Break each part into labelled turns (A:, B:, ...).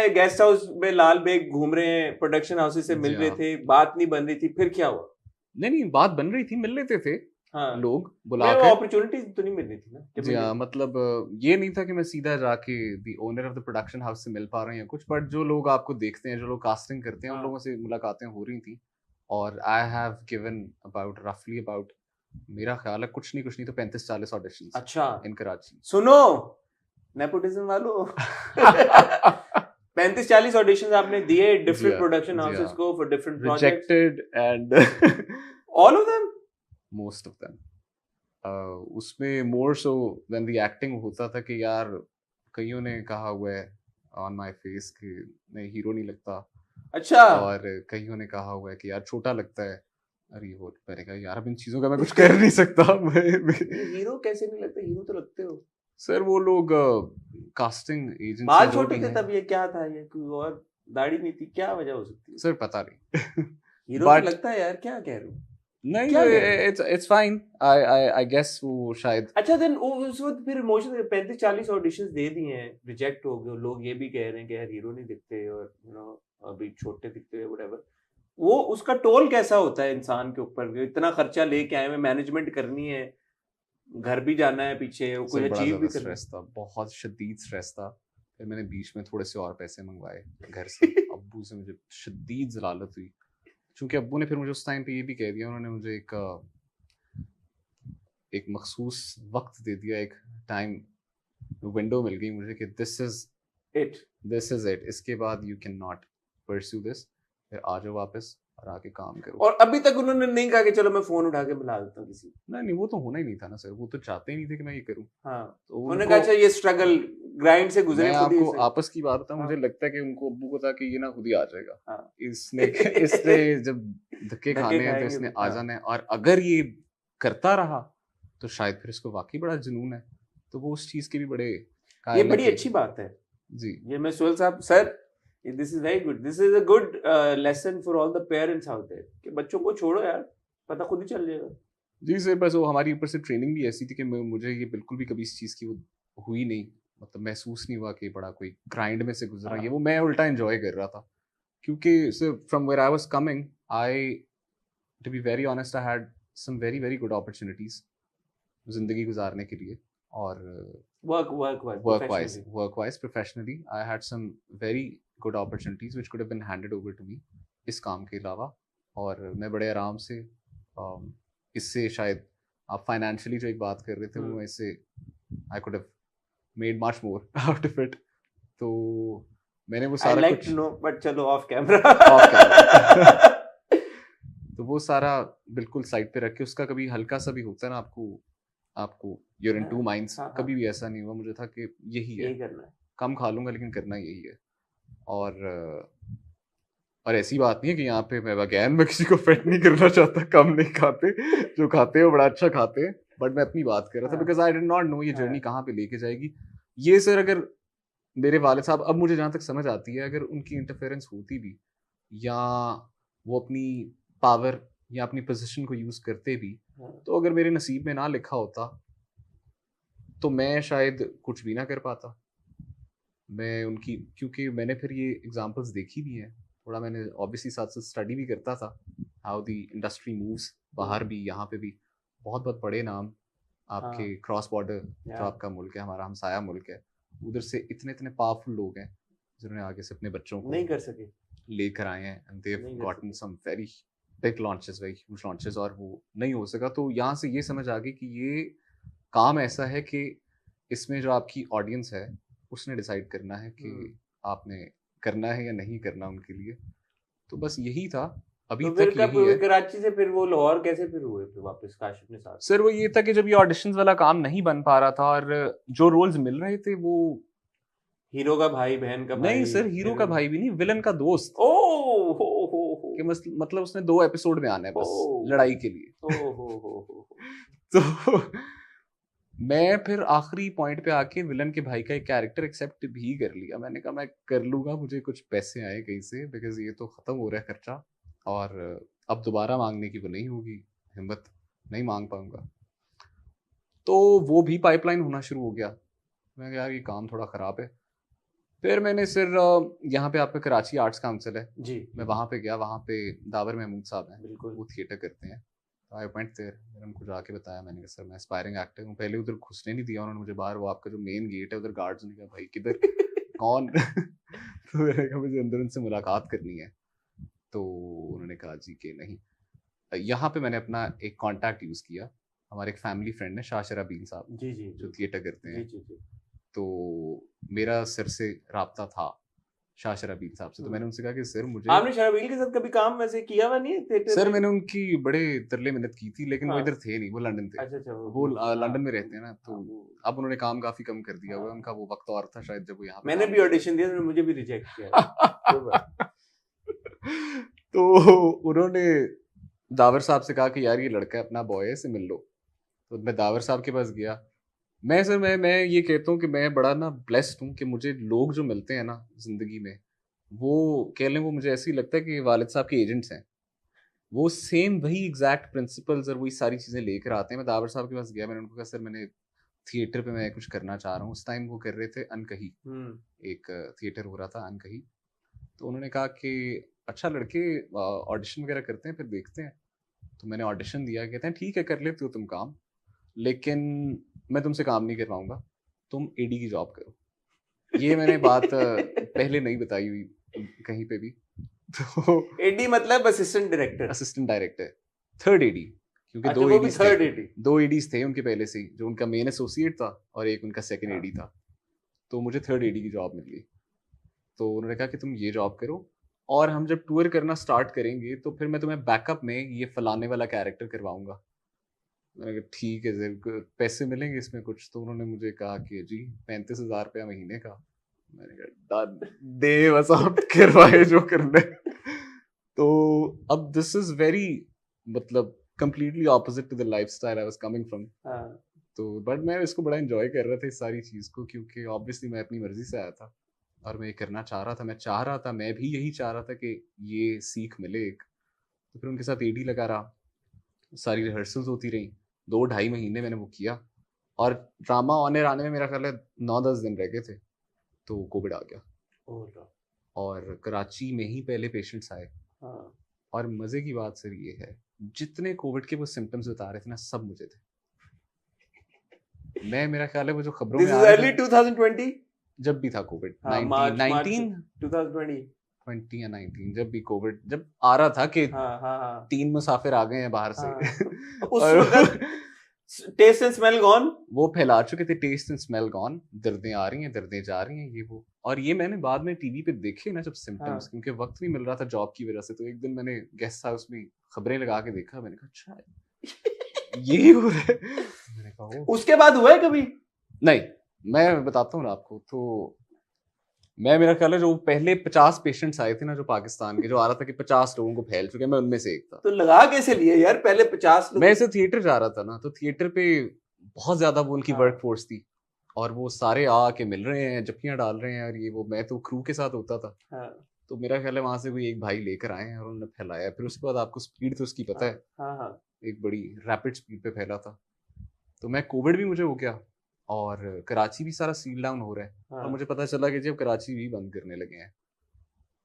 A: है guest house में लाल bag घूम रहे हैं, प्रोडक्शन हाउसेस से मिल रहे थे, बात नहीं बन रही थी, फिर क्या हुआ?
B: नहीं बात बन रही थी, मिल लेते थे
A: हाँ,
B: लोग
A: वो
B: बुलाकर।
A: अपॉर्चुनिटी तो नहीं मिल रही थी ना कि
B: जी
A: मिले।
B: हाँ, मतलब ये नहीं था कि मैं सीधा जाके the owner of the production house से मिल पा रहा हूँ या कुछ, बट जो लोग आपको देखते हैं, जो लोग कास्टिंग करते हैं, उन
A: हाँ।
B: लोगों से मुलाकातें हो रही थी। और आई हैव गिवन अबाउट रफली अबाउट, मेरा ख्याल है कुछ नहीं तो 35-40 ऑडिशंस
A: अच्छा,
B: इन कराची।
A: सुनो नेपोटिज्म वालों 35-40 ऑडिशंस आपने दिए
B: जी
A: डिफरेंट
B: हाँ,
A: प्रोडक्शन
B: जी
A: हाउसेस
B: हाँ।
A: को for different projects,
B: rejected and
A: all of them?
B: Most of them. उसमें मोर सो देन द एक्टिंग होता था कि यार कईयों ने कहा हुआ है ऑन माय फेस कि नहीं हीरो नहीं लगता,
A: अच्छा,
B: और कईयों ने कहा हुआ है कि यार छोटा लगता है। अरे वो मैंने कहा यार अब इन चीजों का मैं कुछ कर नहीं सकता।
A: हीरो कैसे नहीं लगता? हीरो तो लगते हो।
B: सर वो लोग कास्टिंग एजेंसी
A: बाल
B: जो
A: छोटे
B: भी
A: थे
B: हैं,
A: तब, ये क्या था, ये कोई और दाढ़ी नहीं थी, क्या वजह हो सकती है?
B: सर पता नहीं।
A: हीरो तो
B: बट
A: लगता है यार, क्या कह रहे हो?
B: नहीं,
A: क्या कह रहे हो?
B: It's fine. आई गेस वो शायद
A: अच्छा देन उस वक्त फिर इमोशन 35-40 ऑडिशंस दे दिए हैं, रिजेक्ट हो गए, लोग ये भी कह रहे हैं कि यार हीरो नहीं दिखते और अभी छोटे दिखते हैं व्हाटएवर, वो उसका टोल कैसा होता है इंसान के ऊपर? इतना खर्चा लेके आए हैं, मैनेजमेंट करनी है, घर भी जाना है पीछे, वो
B: सर
A: कुछ
B: बड़ा
A: अचीव
B: ज़्यादा
A: भी करना
B: स्ट्रेस था, बहुत शदीद स्ट्रेस था। फिर मैंने बीच में थोड़े से और पैसे मंगवाए घर से।
A: है।
B: अब्बू से मुझे शदीद ज़लालत हुई, क्योंकि अब्बू ने फिर मुझे उस टाइम पे ये भी कह दिया, उन्होंने मुझे एक मखसूस वक्त दे दिया, एक टाइम विंडो मिल गई मुझे कि
A: इट
B: दिस इज इट, इसके बाद you can not pursue this, फिर आ जाओ वापस और आके काम करो।
A: और अभी तक उन्होंने नहीं कहा कि चलो मैं फोन उठा के मिला देता हूँ किसी को?
B: नहीं वो तो होना ही नहीं था ना सर, वो तो चाहते ही नहीं थे कि मैं ये करूँ।
A: हाँ,
B: तो
A: उन्होंने कहा
B: उनको,
A: अच्छा ये स्ट्रगल ग्राइंड से
B: मैं
A: गुजरे खुद ही
B: आपको
A: से।
B: आपस की बात बताऊं,
A: हाँ,
B: मुझे लगता है कि उनको अब्बू को था कि ये ना खुद ही आ जाएगा,
A: हाँ।
B: इसने इसने जब धक्के
A: धक्के
B: खाने हैं तो
A: खाएंगे
B: इसने
A: तो,
B: आ
A: हाँ।
B: जाना है, और अगर ये करता रहा तो शायद फिर इसको वाकई बड़ा जुनून है। तो वो उस चीज के भी बड़े
A: ये
B: कायल है
A: बड़ी
B: कि
A: अच्छी बात है।
B: जी
A: ये मैं सोहेल साहब sir, this is very good, this is a good lesson for all the parents out there कि बच्चों को छोड़ो यार, पता खुद ही चल जाएगा।
B: जी सर, बस वो हमारी ऊपर से ट्रेनिंग भी ऐसी थी कि मुझे ये बिल्कुल भी कभी इस चीज़ की वो हुई नहीं, मतलब महसूस नहीं हुआ कि बड़ा कोई ग्राइंड में से गुजरा, ये
A: हाँ,
B: वो मैं उल्टा एंजॉय कर रहा था। क्योंकि sir from where I was coming, I to be very honest, I had some very very good opportunities जिंदगी गुजारने के लिए, और
A: work professionally.
B: Work wise professionally I had some very good opportunities which could have been handed over to me इस काम के अलावा। और मैं बड़े आराम से इससे शायद आप फाइनेंशियली जो एक बात कर रहे थे, वो इससे I could have made much more out of it. तो मैंने वो
A: आई
B: सारा
A: लाइक
B: कुछ
A: टू नो, बट चलो ऑफ कैमरा।
B: ऑफ कैमरा तो वो सारा बिल्कुल साइड पे रख के, उसका कभी हल्का सा भी होता है ना आपको, आपको यूर इन टू माइंड्स,
A: हाँ, हाँ,
B: कभी भी ऐसा नहीं हुआ मुझे था कि यही है,
A: यही करना है।
B: कम खा लूंगा लेकिन करना यही है। और और ऐसी बात नहीं है कि यहाँ पे मैं अगैन मैं किसी को फिट नहीं करना चाहता, कम नहीं खाते, जो खाते हैं वो बड़ा अच्छा खाते हैं, बट मैं अपनी बात कर रहा था
A: हाँ,
B: because I did not know ये जर्नी
A: हाँ,
B: कहाँ पे लेके जाएगी। ये सर अगर मेरे वालिद साहब, अब मुझे जहाँ तक समझ आती है, अगर उनकी इंटरफेरेंस होती भी, या वो अपनी पावर या अपनी पोजीशन को यूज करते भी,
A: हाँ,
B: तो अगर मेरे नसीब में ना लिखा होता तो मैं शायद कुछ भी ना कर पाता। मैं उनकी, क्योंकि मैंने फिर ये एग्जांपल्स देखी भी हैं, थोड़ा मैंने ऑब्वियसली साथ साथ स्टडी भी करता था हाउ द इंडस्ट्री मूव्स, बाहर भी यहाँ पे भी बहुत बहुत बड़े नाम,
A: हाँ,
B: आपके क्रॉस बॉर्डर जो
A: या
B: आपका मुल्क है, हमारा हमसाया मुल्क है, उधर से इतने इतने पावरफुल लोग हैं जिन्होंने आगे से अपने बच्चों को
A: नहीं कर सके,
B: लेकर आए हैं, एंड दे हैव
A: नहीं कर
B: गॉटन
A: सके।
B: Some very big launches, very huge launches, और वो नहीं हो सका। तो यहाँ से ये समझ आ गई कि ये काम ऐसा है कि इसमें जो आपकी ऑडियंस है उसने डिसाइड करना है कि आपने करना है या नहीं करना उनके लिए। तो बस यही था, अभी
A: तो फिर
B: तक
A: कब
B: यही है।
A: कराची से फिर वो लाहौर कैसे फिर हुए फिर वापस काशिफ के साथ?
B: सर वो ये था कि जब ये ऑडिशंस वाला काम नहीं बन पा रहा था, और जो रोल्स मिल रहे थे वो,
A: हीरो का भाई, बहन का
B: नहीं
A: भाई,
B: सर हीरो का
A: हीरोइन?
B: भाई भी नहीं, विलन का दोस्त,
A: ओ हो
B: कि मतलब उसने 2 एपिसोड में आना है
A: हो
B: बस लड़ाई के लिए।
A: हो हो।
B: तो मैं फिर आखिरी पॉइंट पे आके विलन के भाई का एक कैरेक्टर एक्सेप्ट भी कर लिया। मैंने कहा मैं कर लूंगा, मुझे कुछ पैसे आए कहीं से, बिकॉज ये तो खत्म हो रहा है खर्चा, और अब दोबारा मांगने की वो नहीं होगी हिम्मत, नहीं मांग पाऊंगा। तो वो भी पाइपलाइन होना शुरू हो गया। मैं कहा यार ये काम थोड़ा खराब है, फिर मैंने सर यहाँ पे आपका कराची आर्ट्स काउंसिल है,
A: जी
B: मैं वहाँ पे गया, वहाँ पे दावर महमूद साहब हैं,
A: बिल्कुल
B: वो थिएटर करते हैं। आई वेंट देयर, मैंने उनको जाके बताया, मैंने कहा सर मैं एस्पायरिंग एक्टर हूँ। पहले उधर घुसने नहीं दिया उन्होंने मुझे बाहर, वो आपका जो मेन गेट है उधर गार्ड्स ने कहा भाई किधर कौन तो मैंने कहा मुझे अंदर उनसे मुलाकात करनी है। तो उन्होंने कहा जी कि नहीं। यहाँ पे मैंने अपना एक कॉन्टैक्ट यूज़ किया, हमारे एक फैमिली फ्रेंड है शाह शराबीन साहब
A: जी जी
B: जो
A: जी
B: थिएटर करते
A: जी
B: हैं।
A: जी जी
B: तो मेरा सर से राब्ता था शाह शराबीन साहब से, तो मैंने उनसे कहा कि सर मुझे,
A: आपने शराबील के साथ कभी काम वैसे किया हुआ नहीं है थिएटर
B: सर
A: में?
B: मैंने उनकी बड़े तरले मिन्नत की थी लेकिन वो
A: हाँ
B: इधर थे नहीं, वो लंदन थे।
A: अच्छा अच्छा
B: वो
A: हाँ
B: लंदन में रहते हैं ना, तो
A: हाँ, वो
B: अब उन्होंने काम काफी कम कर दिया हुआ है,
A: हाँ
B: उनका वो वक्त और था शायद जब वो यहाँ पे
A: मैंने
B: काम
A: भी ऑडिशन दिया तो मुझे भी रिजेक्ट किया था। कोई बात
B: तो उन्होंने दावर साहब से कहा कि यार ये लड़का है अपना बॉय है, इससे मिल लो। तो मैं दावर साहब के पास गया। मैं सर मैं ये कहता हूँ कि मैं बड़ा ना ब्लेस्ड हूँ कि मुझे लोग जो मिलते हैं ना जिंदगी में, वो कह लें वो मुझे ऐसे ही लगता है कि वालिद साहब के एजेंट्स हैं। वो सेम वही एग्जैक्ट प्रिंसिपल्स और वही सारी चीज़ें लेकर आते हैं। मैं दावर साहब के पास गया, मैंने उनको कहा सर मैंने थिएटर पे मैं कुछ करना चाह रहा हूँ। उस टाइम वो कर रहे थे अनकही,
A: हम्म
B: एक थिएटर हो रहा था अनकही। तो उन्होंने कहा कि अच्छा लड़के ऑडिशन वगैरह करते हैं फिर देखते हैं। तो मैंने ऑडिशन दिया, कहते हैं ठीक है कर लेते हो तुम काम, लेकिन मैं तुमसे काम नहीं करवाऊंगा, तुम एडी की जॉब करो। ये मैंने बात पहले नहीं बताई हुई कहीं पे भी। तो
A: एडी मतलब assistant director.
B: Assistant director, third AD, क्योंकि
A: अच्छा
B: दो
A: वो भी
B: एडीज थे,
A: थर्ड एडी।
B: दो एडीज थे उनके पहले से ही, जो उनका मेन एसोसिएट था और एक उनका सेकंड
A: हाँ
B: एडी था। तो मुझे थर्ड एडी की जॉब मिल गई। तो उन्होंने कहा कि तुम ये जॉब करो और हम जब टूर करना स्टार्ट करेंगे तो फिर मैं तुम्हें बैकअप में ये फलाने वाला कैरेक्टर करवाऊंगा। मैंने कहा ठीक है सर, पैसे मिलेंगे इसमें कुछ? तो उन्होंने मुझे कहा कि जी 35,000 रुपया महीने का। मैंने कहा "डन, दे बस आप करवाए जो करना है।" तो अब दिस इज वेरी, मतलब completely opposite to the lifestyle I was coming from.
A: हाँ
B: तो बट मैं इसको बड़ा एंजॉय कर रहा था इस सारी चीज़ को, क्योंकि ऑब्वियसली मैं अपनी मर्जी से आया था और मैं ये करना चाह रहा था। मैं भी यही चाह रहा था कि ये सीख मिले एक। तो फिर उनके साथ एडी लगा रहा, सारी रिहर्सल्स होती रही, 2 ढाई महीने मैंने वो किया और ड्रामा ऑन एयर आने में मेरा ख्याल है 9-10 दिन रह गए थे तो कोविड आ गया।
A: ओ लो,
B: और कराची में ही पहले पेशेंट्स आए।
A: हाँ
B: और मज़े की बात सर ये है, जितने कोविड के वो सिम्टम्स बता रहे थे ना सब मुझे थे। मैं, मेरा ख्याल है वो जो खबरों
A: दिस
B: में आ
A: इज
B: रहा
A: अर्ली
B: था
A: 2020।
B: जब भी था कोविड,
A: हाँ
B: 19
A: मार्च
B: 19
A: 2020।
B: 20 या 19, जब भी कोविड जब आ रहा था कि
A: हाँ हाँ हाँ
B: 3 मुसाफिर आ गए हैं बाहर से
A: हाँ उस
B: और
A: वक्त टेस्ट एंड स्मेल गॉन।
B: वो फैला चुके थे, टेस्ट एंड स्मेल गॉन, दर्दें आ रही हैं, दर्दें जा रही हैं, ये वो। और ये मैंने बाद में टीवी पे देखे ना जब सिम्टम्स,
A: हाँ
B: क्योंकि वक्त नहीं मिल रहा था जॉब की वजह से। तो एक दिन मैंने गेस्ट हाउस में खबरें लगा के देखा, मैंने कहा अच्छा ये हो रहा है। मैंने कहा ओ
A: उसके बाद हुआ है कभी?
B: नहीं, मैं बताता हूँ ना आपको। तो मैं, मेरा ख्याल है जो पहले 50 पेशेंट्स आए थे ना जो पाकिस्तान के, जो आ रहा था कि 50 लोगों को फैल चुके हैं, मैं उनमें से एक था।
A: तो लगा कैसे लिए यार पहले 50 लोग?
B: मैं ऐसे थिएटर जा रहा था ना, तो थिएटर पे बहुत ज्यादा वो उनकी
A: हाँ
B: वर्क फोर्स थी और वो सारे आके मिल रहे हैं, जप्पियां डाल रहे हैं और ये वो। मैं तो क्रू के साथ होता था,
A: हाँ
B: तो मेरा ख्याल है वहां से कोई एक भाई लेकर आए हैं और उन्होंने फैलाया। फिर उसके बाद आपको स्पीड तो उसकी पता
A: हाँ
B: है,
A: हाँ हाँ
B: एक बड़ी रैपिड स्पीड पे फैला था। तो मैं, कोविड भी मुझे हो गया और कराची भी सारा सील डाउन हो रहा है और
A: हाँ
B: मुझे पता चला कि जब कराची भी बंद करने लगे हैं।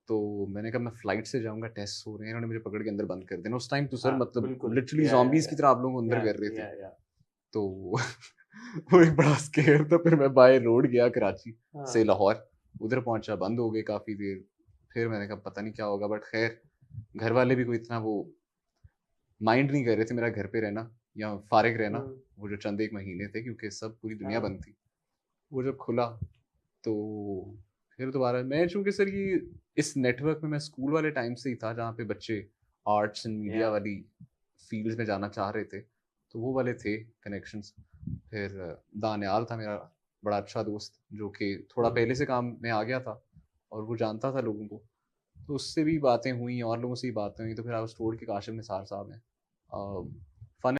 B: तो मैंने कहा मैं फ्लाइट से जाऊंगा, टेस्ट हो रहे हैं, इन्होंने मुझे पकड़ के अंदर बंद कर देना। उस टाइम तो सर
A: हाँ
B: मतलब
A: बिल्कुल
B: लिटरली zombies की तरह आप लोगों को अंदर कर रहे थे।
A: या
B: तो वो एक बड़ा स्केयर था। फिर मैं बाय रोड गया कराची से
A: हाँ
B: लाहौर, उधर पहुंचा, बंद हो गए काफ़ी देर। फिर मैंने कहा पता नहीं क्या होगा, बट खैर घर वाले भी कोई इतना वो माइंड नहीं कर रहे थे मेरा घर पे रहना या फारिग रहना, वो जो चंद एक महीने थे, क्योंकि सब पूरी दुनिया
A: हाँ
B: बंद थी। वो जब खुला तो फिर दोबारा मैं, चूंकि सर ये इस नेटवर्क में मैं स्कूल वाले टाइम से ही था जहाँ पे बच्चे आर्ट्स एंड मीडिया
A: या
B: वाली फील्ड में जाना चाह रहे थे, तो वो वाले थे कनेक्शंस। फिर दानियाल था मेरा बड़ा अच्छा दोस्त, जो कि थोड़ा पहले से काम में आ गया था और वो जानता था लोगों को, तो उससे भी बातें हुई और लोगों से ही बातें हुई। तो फिर आई वाज टोल्ड कि काशिफ निसार साहब हैं,